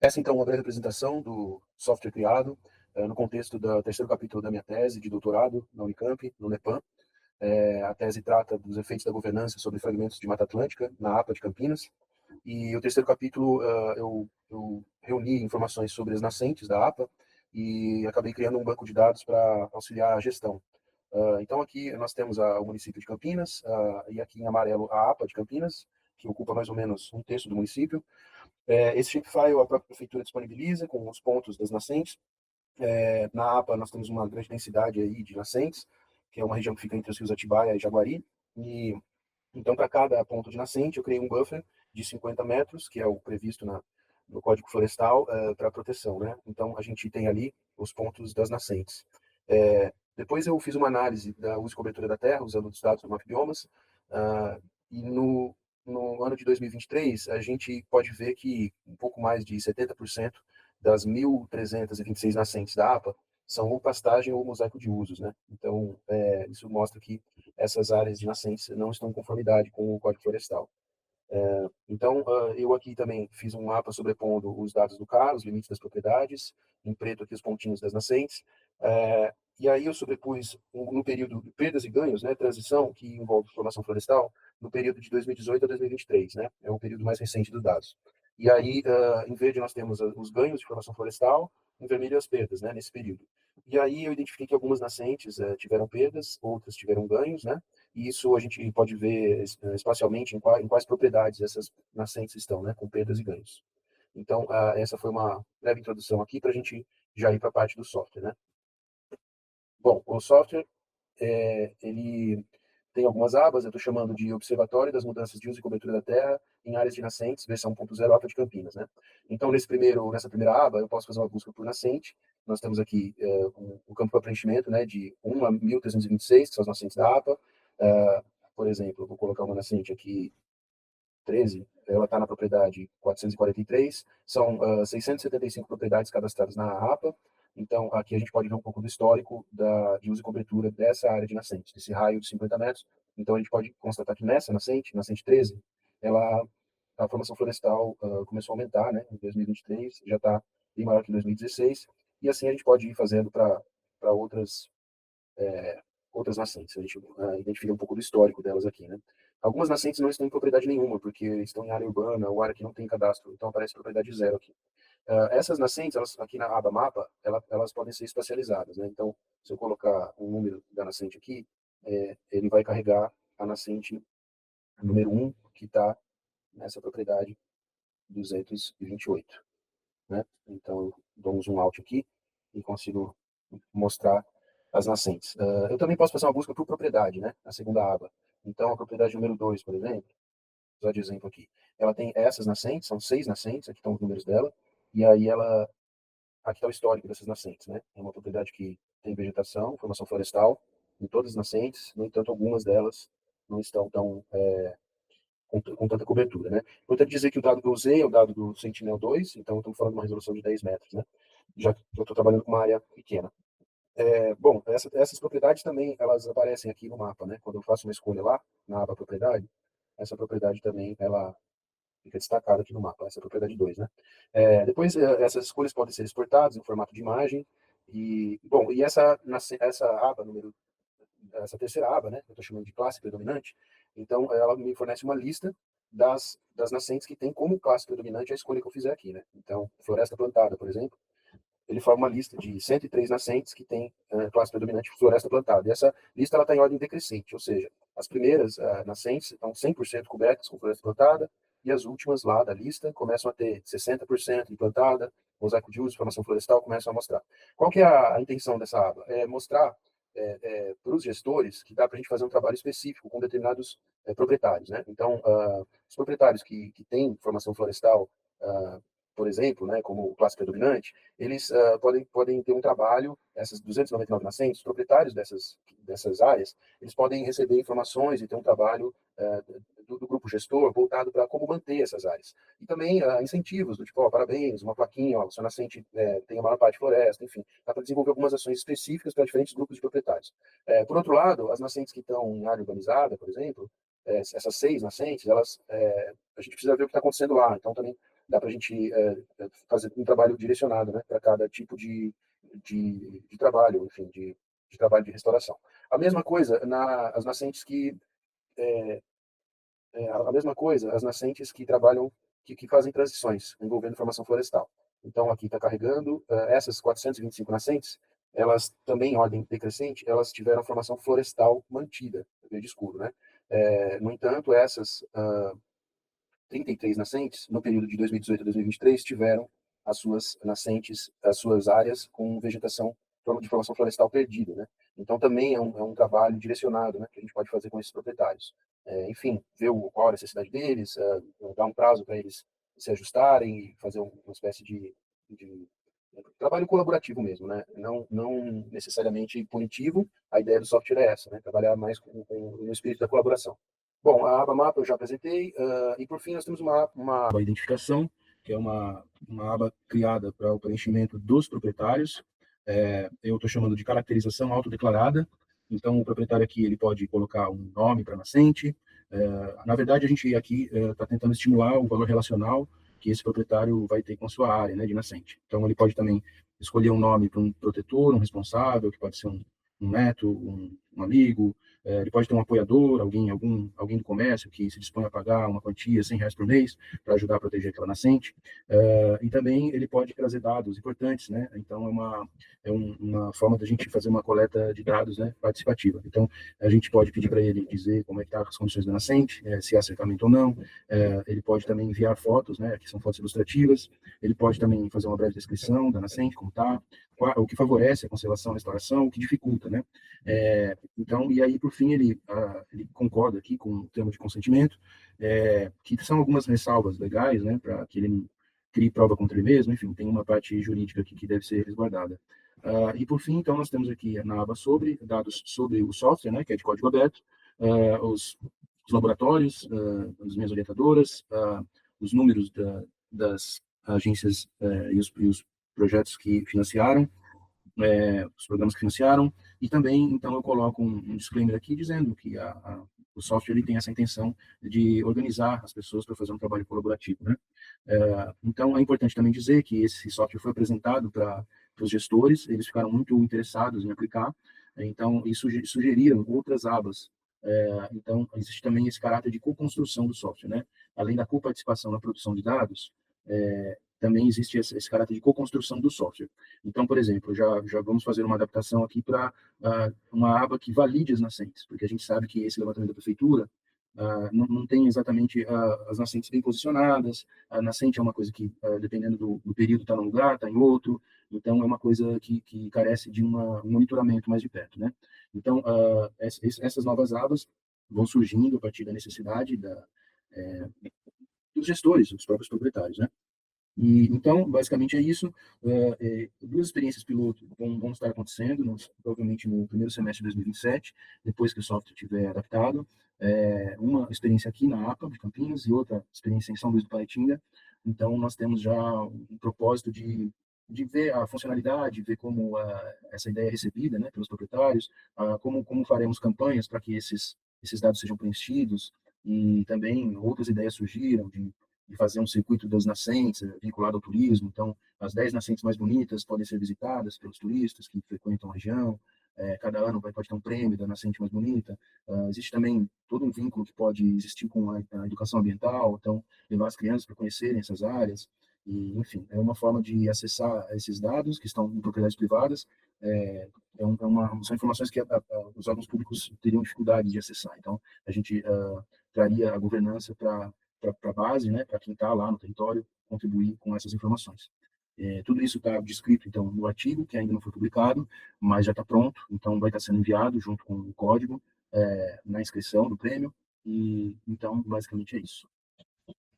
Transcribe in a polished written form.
Essa, então, é uma breve apresentação do software criado no contexto do terceiro capítulo da minha tese de doutorado na Unicamp, no NEPAM. A tese trata dos efeitos da governança sobre fragmentos de Mata Atlântica na APA de Campinas. E o terceiro capítulo, eu reuni informações sobre as nascentes da APA e acabei criando um banco de dados para auxiliar a gestão. Então, aqui nós temos o município de Campinas, e aqui em amarelo a APA de Campinas, que ocupa mais ou menos um terço do município. Esse shapefile a própria prefeitura disponibiliza com os pontos das nascentes. Na APA nós temos uma grande densidade aí de nascentes, que é uma região que fica entre os rios Atibaia e Jaguari. E então, para cada ponto de nascente, eu criei um buffer de 50 metros, que é o previsto no Código Florestal, para proteção, né? Então, a gente tem ali os pontos das nascentes. Depois eu fiz uma análise da uso e cobertura da terra, usando os dados do MapBiomas, e no ano de 2023, a gente pode ver que um pouco mais de 70% das 1.326 nascentes da APA são ou pastagem ou mosaico de usos, né? Então, isso mostra que essas áreas de nascentes não estão em conformidade com o Código Florestal. Então, eu aqui também fiz um mapa sobrepondo os dados do CAR, os limites das propriedades, em preto aqui os pontinhos das nascentes, e aí eu sobrepus no período de perdas e ganhos, né, transição, que envolve formação florestal, no período de 2018 a 2023, né, é o período mais recente dos dados. E aí, em verde, nós temos os ganhos de formação florestal, em vermelho as perdas, né, nesse período. E aí eu identifiquei que algumas nascentes tiveram perdas, outras tiveram ganhos, né, e isso a gente pode ver espacialmente em quais propriedades essas nascentes estão, né, com perdas e ganhos. Então, essa foi uma breve introdução aqui para a gente já ir para a parte do software, né? Bom, o software, ele tem algumas abas, eu estou chamando de Observatório das Mudanças de Uso e Cobertura da Terra em Áreas de Nascentes, versão 1.0 APA de Campinas, né? Então, nessa primeira aba, eu posso fazer uma busca por nascente. Nós temos aqui o campo para preenchimento, né, de 1 a 1.326, que são as nascentes da APA. Por exemplo, eu vou colocar uma nascente aqui, 13, ela está na propriedade 443, são 675 propriedades cadastradas na APA. Então, aqui a gente pode ver um pouco do histórico de uso e cobertura dessa área de nascente, desse raio de 50 metros. Então, a gente pode constatar que nessa nascente 13, a formação florestal começou a aumentar, né, em 2023, já está bem maior que em 2016, e assim a gente pode ir fazendo para outras nascentes. A gente identifica um pouco do histórico delas aqui, né? Algumas nascentes não estão em propriedade nenhuma, porque estão em área urbana ou área que não tem cadastro, então aparece propriedade zero aqui. Essas nascentes, aqui na aba mapa, elas podem ser espacializadas, né? Então, se eu colocar um número da nascente aqui, ele vai carregar a nascente número 1, que está nessa propriedade 228, né? Então, eu dou um zoom out aqui e consigo mostrar as nascentes. Eu também posso fazer uma busca por propriedade, né? Na segunda aba. Então, a propriedade número 2, por exemplo, vou usar de exemplo aqui, ela tem essas nascentes, são 6 nascentes, aqui estão os números dela, e aí aqui está o histórico dessas nascentes, né? É uma propriedade que tem vegetação, formação florestal, em todas as nascentes, no entanto, algumas delas não estão com tanta cobertura, né? Importante dizer que o dado que eu usei é o dado do Sentinel-2, então estamos falando de uma resolução de 10 metros, né? Já que eu estou trabalhando com uma área pequena. Bom, essas propriedades também, elas aparecem aqui no mapa, né? Quando eu faço uma escolha lá, na aba propriedade, essa propriedade também, ela fica destacada aqui no mapa, essa é a propriedade 2, né? Depois, essas escolhas podem ser exportadas em formato de imagem, bom, e essa aba, essa terceira aba, né? Eu estou chamando de classe predominante, então ela me fornece uma lista das nascentes que tem como classe predominante a escolha que eu fizer aqui, né? Então, floresta plantada, por exemplo, ele forma uma lista de 103 nascentes que tem classe predominante floresta plantada. E essa lista está em ordem decrescente, ou seja, as primeiras nascentes estão 100% cobertas com floresta plantada, e as últimas lá da lista começam a ter 60% implantada, mosaico de uso, formação florestal, começam a mostrar. Qual que é a intenção dessa aba? É mostrar para os gestores que dá para a gente fazer um trabalho específico com determinados proprietários, né? Então, os proprietários que têm formação florestal, por exemplo, né, como classe predominante, eles podem ter um trabalho, essas 299 nascentes, os proprietários dessas áreas, eles podem receber informações e ter um trabalho do grupo gestor voltado para como manter essas áreas. E também incentivos, do tipo, parabéns, uma plaquinha, sua nascente tem a maior parte de floresta, enfim, dá para desenvolver algumas ações específicas para diferentes grupos de proprietários. Por outro lado, as nascentes que estão em área urbanizada, por exemplo, essas 6 nascentes, a gente precisa ver o que está acontecendo lá. Então, também dá para a gente fazer um trabalho direcionado, né, para cada tipo de trabalho, enfim, de trabalho de restauração. A mesma coisa as nascentes que a mesma coisa as nascentes que trabalham, que fazem transições envolvendo formação florestal. Então, aqui está carregando essas 425 nascentes, elas também, em ordem decrescente, elas tiveram formação florestal mantida, verde escuro, né? No entanto, essas 33 nascentes, no período de 2018 a 2023, tiveram as suas nascentes, as suas áreas com vegetação de formação florestal perdida, né? Então, também é um trabalho direcionado, né, que a gente pode fazer com esses proprietários. Enfim, ver qual a necessidade deles, dar um prazo para eles se ajustarem e fazer uma espécie de trabalho colaborativo mesmo, né? Não necessariamente punitivo. A ideia do software é essa, né? Trabalhar mais no espírito da colaboração. Bom, a aba mapa eu já apresentei, e por fim nós temos uma aba identificação, que é uma aba criada para o preenchimento dos proprietários. Eu estou chamando de caracterização autodeclarada. Então, o proprietário aqui ele pode colocar um nome para nascente. Na verdade, a gente aqui está tentando estimular o valor relacional que esse proprietário vai ter com a sua área, né, de nascente. Então, ele pode também escolher um nome para um protetor, um responsável, que pode ser um neto, um amigo. Ele pode ter um apoiador, alguém do comércio que se dispõe a pagar uma quantia, R$ 100 por mês, para ajudar a proteger aquela nascente. E também ele pode trazer dados importantes, né? Então, uma forma da gente fazer uma coleta de dados, né, participativa. Então, a gente pode pedir para ele dizer como é que estão as condições da nascente, se há cercamento ou não. Ele pode também enviar fotos, né, que são fotos ilustrativas. Ele pode também fazer uma breve descrição da nascente, como está, o que favorece a conservação, a restauração, o que dificulta, né? Então, e aí, por fim, ele concorda aqui com o termo de consentimento, que são algumas ressalvas legais, né, para que ele não crie prova contra ele mesmo. Enfim, tem uma parte jurídica aqui que deve ser resguardada. E por fim, então, nós temos aqui na aba sobre dados sobre o software, né, que é de código aberto, os laboratórios, as minhas orientadoras, os números das agências e os projetos que financiaram, os programas que financiaram, e também, então, eu coloco um disclaimer aqui dizendo que o software ele tem essa intenção de organizar as pessoas para fazer um trabalho colaborativo, né? Então, é importante também dizer que esse software foi apresentado para os gestores, eles ficaram muito interessados em aplicar, então, e sugeriram outras abas. Então, existe também esse caráter de co-construção do software, né? Além da coparticipação na produção de dados, também existe esse caráter de co-construção do software. Então, por exemplo, já vamos fazer uma adaptação aqui para uma aba que valide as nascentes, porque a gente sabe que esse levantamento da prefeitura não tem exatamente as nascentes bem posicionadas. A nascente é uma coisa que, dependendo do período, está num lugar, está em outro. Então, é uma coisa que carece de um monitoramento mais de perto, né? Então, essas novas abas vão surgindo a partir da necessidade dos gestores, dos próprios proprietários, né? Então, basicamente é isso. Duas experiências piloto vão estar acontecendo, provavelmente no primeiro semestre de 2027, depois que o software estiver adaptado. Uma experiência aqui na APA de Campinas e outra experiência em São Luís do Paraitinga. Então, nós temos já um propósito de ver a funcionalidade, ver como essa ideia é recebida, né, pelos proprietários, como faremos campanhas para que esses dados sejam preenchidos, e também outras ideias surgiram de fazer um circuito das nascentes vinculado ao turismo. Então, as 10 nascentes mais bonitas podem ser visitadas pelos turistas que frequentam a região. Cada ano pode ter um prêmio da nascente mais bonita. Existe também todo um vínculo que pode existir com a educação ambiental, então levar as crianças para conhecerem essas áreas. E, enfim, é uma forma de acessar esses dados que estão em propriedades privadas. São informações que os órgãos públicos teriam dificuldade de acessar. Então, a gente traria a governança para a base, né, para quem está lá no território, contribuir com essas informações. Tudo isso está descrito, então, no artigo, que ainda não foi publicado, mas já está pronto, então vai estar sendo enviado junto com o código na inscrição do prêmio, e então, basicamente é isso.